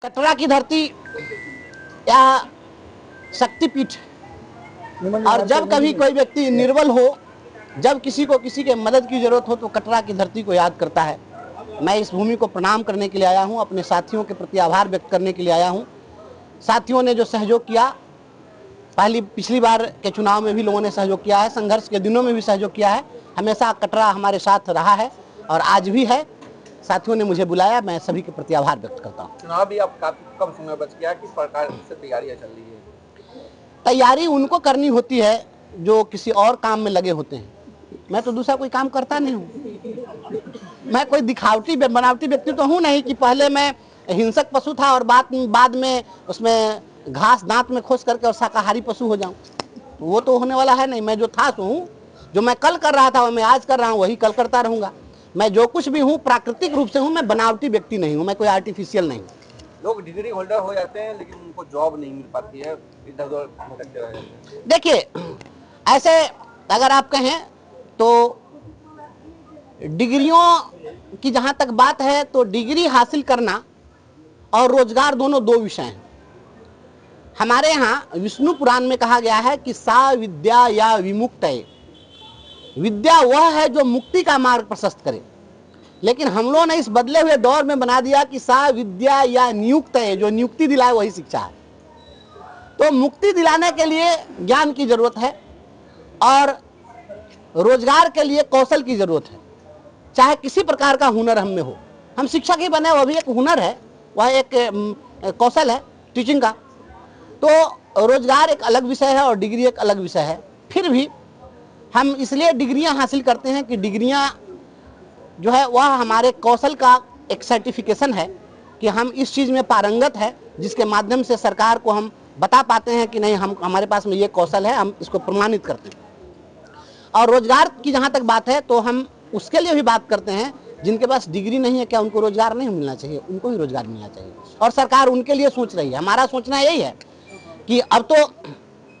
कटरा की धरती या शक्तिपीठ, और जब कभी कोई व्यक्ति निर्बल हो, जब किसी को किसी के मदद की जरूरत हो तो कटरा की धरती को याद करता है। मैं इस भूमि को प्रणाम करने के लिए आया हूं, अपने साथियों के प्रति आभार व्यक्त करने के लिए आया हूं। साथियों ने जो सहयोग किया, पिछली बार के चुनाव में भी लोगों ने सहयोग किया है, संघर्ष के दिनों में भी सहयोग किया है। हमेशा कटरा हमारे साथ रहा है और आज भी है। साथियों ने मुझे बुलाया, मैं सभी के प्रति आभार व्यक्त करता हूँ। चुनाव भी अब काफी कम समय बच गया, किस प्रकार से तैयारियां चल रही है? तैयारी उनको करनी होती है जो किसी और काम में लगे होते हैं। मैं तो दूसरा कोई काम करता नहीं हूँ। मैं कोई दिखावटी बनावटी व्यक्ति तो हूँ नहीं कि पहले मैं हिंसक पशु था और बाद में उसमें घास दांत में खोस करके और शाकाहारी पशु हो जाऊं। वो तो होने वाला है नहीं। मैं जो था सो हूँ, जो मैं कल कर रहा था वो मैं आज कर रहा हूँ, वही कल करता रहूंगा। मैं जो कुछ भी हूँ प्राकृतिक रूप से हूँ, मैं बनावटी व्यक्ति नहीं हूँ, मैं कोई आर्टिफिशियल नहीं हूँ। लोग डिग्री होल्डर हो जाते हैं लेकिन उनको जॉब नहीं मिल पाती है, इधर उधर भटकते रह जाते हैं। देखिए, ऐसे अगर आप कहें तो डिग्रियों की जहां तक बात है तो डिग्री हासिल करना और रोजगार दोनों दो विषय हैं। हमारे यहाँ विष्णु पुराण में कहा गया है कि सा विद्या या विमुक्तये, विद्या वह है जो मुक्ति का मार्ग प्रशस्त करे। लेकिन हम लोगों ने इस बदले हुए दौर में बना दिया कि सा विद्या या नियुक्तये, जो नियुक्ति दिलाए वही शिक्षा है। तो मुक्ति दिलाने के लिए ज्ञान की जरूरत है और रोजगार के लिए कौशल की जरूरत है, चाहे किसी प्रकार का हुनर हम में हो। हम शिक्षक ही बने, वह भी एक हुनर है, वह एक कौशल है टीचिंग का। तो रोजगार एक अलग विषय है और डिग्री एक अलग विषय है। फिर भी हम इसलिए डिग्रियां हासिल करते हैं कि डिग्रियां जो है वह हमारे कौशल का एक सर्टिफिकेशन है कि हम इस चीज़ में पारंगत है, जिसके माध्यम से सरकार को हम बता पाते हैं कि नहीं, हम हमारे पास में ये कौशल है, हम इसको प्रमाणित करते हैं। और रोजगार की जहाँ तक बात है तो हम उसके लिए भी बात करते हैं जिनके पास डिग्री नहीं है, क्या उनको रोजगार नहीं मिलना चाहिए? उनको भी रोजगार मिलना चाहिए और सरकार उनके लिए सोच रही है। हमारा सोचना यही है कि अब तो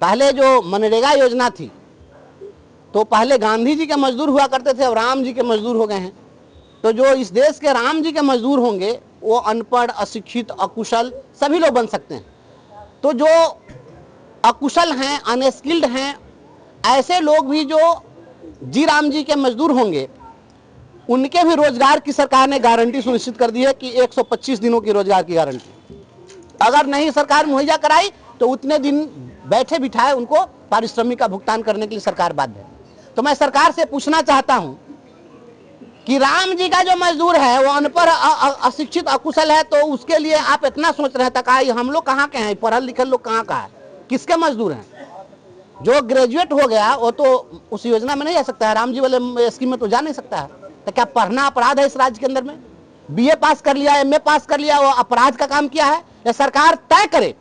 पहले जो मनरेगा योजना थी, तो पहले गांधी जी के मजदूर हुआ करते थे, अब राम जी के मजदूर हो गए हैं। तो जो इस देश के राम जी के मजदूर होंगे वो अनपढ़, अशिक्षित, अकुशल सभी लोग बन सकते हैं। तो जो अकुशल हैं, अनस्किल्ड हैं, ऐसे लोग भी जो जी राम जी के मजदूर होंगे, उनके भी रोजगार की सरकार ने गारंटी सुनिश्चित कर दी है कि 125 दिनों की रोजगार की गारंटी। अगर नहीं सरकार मुहैया कराई तो उतने दिन बैठे बिठाए उनको पारिश्रमिक का भुगतान करने के लिए सरकार बाध्य है। तो मैं सरकार से पूछना चाहता हूं कि राम जी का जो मजदूर है वो अनपढ़, अशिक्षित, अकुशल है, तो उसके लिए आप इतना सोच रहे थे? हम लोग कहाँ के हैं? पढ़ल लिखल लोग कहाँ का है? किसके मजदूर हैं? जो ग्रेजुएट हो गया वो तो उस योजना में नहीं जा सकता है, राम जी वाले स्कीम में तो जा नहीं सकता है। तो क्या पढ़ना अपराध है इस राज्य के अंदर में? बीए पास कर लिया, एमए पास कर लिया, वो अपराध का काम किया है? या सरकार तय करे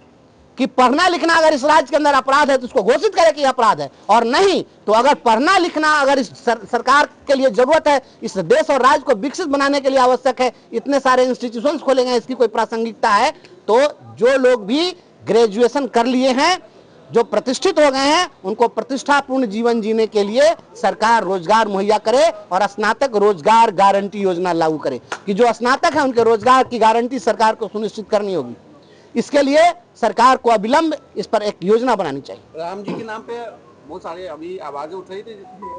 कि पढ़ना लिखना अगर इस राज्य के अंदर अपराध है तो उसको घोषित करे कि अपराध है, और नहीं तो अगर पढ़ना लिखना अगर इस सरकार के लिए जरूरत है, इस देश और राज्य को विकसित बनाने के लिए आवश्यक है, इतने सारे इंस्टीट्यूशंस खोलेंगे, इसकी कोई प्रासंगिकता है, तो जो लोग भी ग्रेजुएशन कर लिए हैं, जो प्रतिष्ठित हो गए हैं, उनको प्रतिष्ठापूर्ण जीवन जीने के लिए सरकार रोजगार मुहैया करे और स्नातक रोजगार गारंटी योजना लागू करे कि जो स्नातक है उनके रोजगार की गारंटी सरकार को सुनिश्चित करनी होगी। इसके लिए सरकार को अविलंब इस पर एक योजना बनानी चाहिए। राम जी के नाम पे बहुत सारे अभी आवाजें उठ रही थी,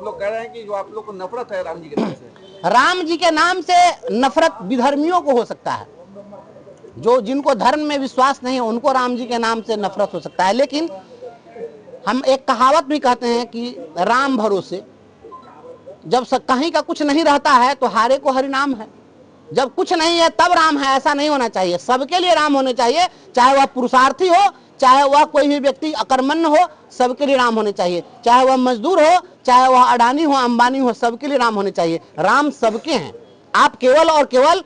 लोग कह रहे हैं कि जो आप लोग को नफरत है राम जी के नाम से। राम जी के नाम से नफरत विधर्मियों को हो सकता है, जो जिनको धर्म में विश्वास नहीं है उनको राम जी के नाम से नफरत हो सकता है। लेकिन हम एक कहावत भी कहते हैं कि राम भरोसे, जब कहीं का कुछ नहीं रहता है तो हारे को हरि नाम है। जब कुछ नहीं है तब राम है, ऐसा नहीं होना चाहिए। सबके लिए राम होने चाहिए, चाहे वह पुरुषार्थी हो, चाहे वह कोई भी व्यक्ति अकर्मण्य हो, सबके लिए राम होने चाहिए। चाहे वह मजदूर हो, चाहे वह अडानी हो, अंबानी हो, सबके लिए राम होने चाहिए। राम सबके हैं। आप केवल और केवल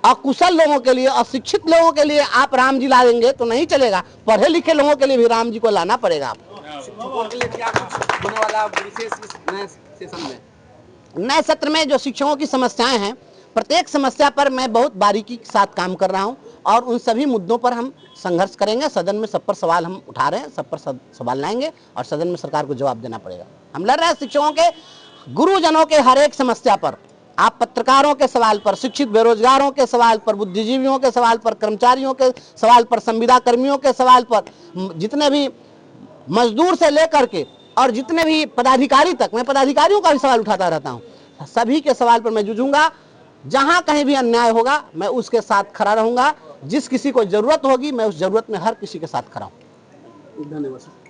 अकुशल लोगों के लिए, अशिक्षित लोगों के लिए आप राम जी ला देंगे तो नहीं चलेगा। पढ़े लिखे लोगों के लिए भी राम जी को लाना पड़ेगा। शिक्षकों के लिए क्या कुछ होने वाला विशेष इस नए सेशन में? नए सत्र में जो शिक्षकों की समस्याएं हैं, प्रत्येक समस्या पर मैं बहुत बारीकी के साथ काम कर रहा हूं और उन सभी मुद्दों पर हम संघर्ष करेंगे। सदन में सब पर सवाल हम उठा रहे हैं, सब पर सवाल लाएंगे और सदन में सरकार को जवाब देना पड़ेगा। हम लड़ रहे हैं शिक्षकों के, गुरुजनों के हर एक समस्या पर, आप पत्रकारों के सवाल पर, शिक्षित बेरोजगारों के सवाल पर, बुद्धिजीवियों के सवाल पर, कर्मचारियों के सवाल पर, संविदा कर्मियों के सवाल पर, जितने भी मजदूर से लेकर के और जितने भी पदाधिकारी तक, मैं पदाधिकारियों का भी सवाल उठाता रहता हूं, सभी के सवाल पर मैं जूझूंगा। जहां कहीं भी अन्याय होगा मैं उसके साथ खड़ा रहूंगा। जिस किसी को जरूरत होगी मैं उस जरूरत में हर किसी के साथ खड़ा हूं। धन्यवाद सर।